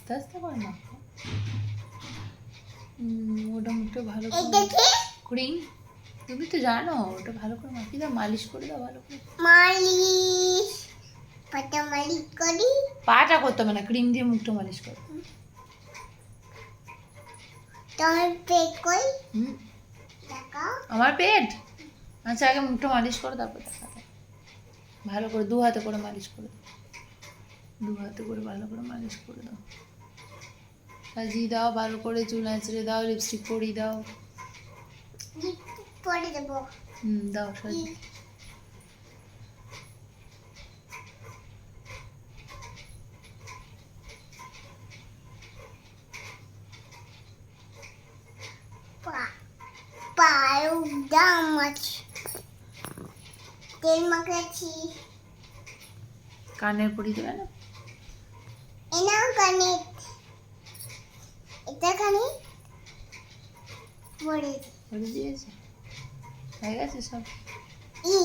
আস্তে আস্তে করে মাখো। ওটা মুখটা ভালো করে ক্রিম, তুমি তো জানো ওটা ভালো করে মাখিয়ে দাও, মালিশ করে দাও ভালো করে। মালিশ পাটা মালিশ করি, পাটা করতে হবে না, ক্রিম দিয়ে মুখটা মালিশ করো। তোমার পেট কই হুম, দেখাও। আমার পেট? আচ্ছা আগে মুখটা মালিশ করো, তারপর দেখাতে। ভালো করে দু হাতে করে মালিশ করে দাও, দু হাতে করে ভালো করে মালিশ করে দাও। সাজিয়ে দাও ভালো করে, চুল আঁচড়ে দাও, লিপস্টিক পরিয়ে দাও। পরে দেবো। দাও সাজিয়ে। পায়েও দাম আছে, তেল মাখাচ্ছি। কানের পরিয়ে দেবে না? এনাও কানে, এটা কানে পরে পরিয়ে দিয়েছে, হয়ে গেছে সব। ই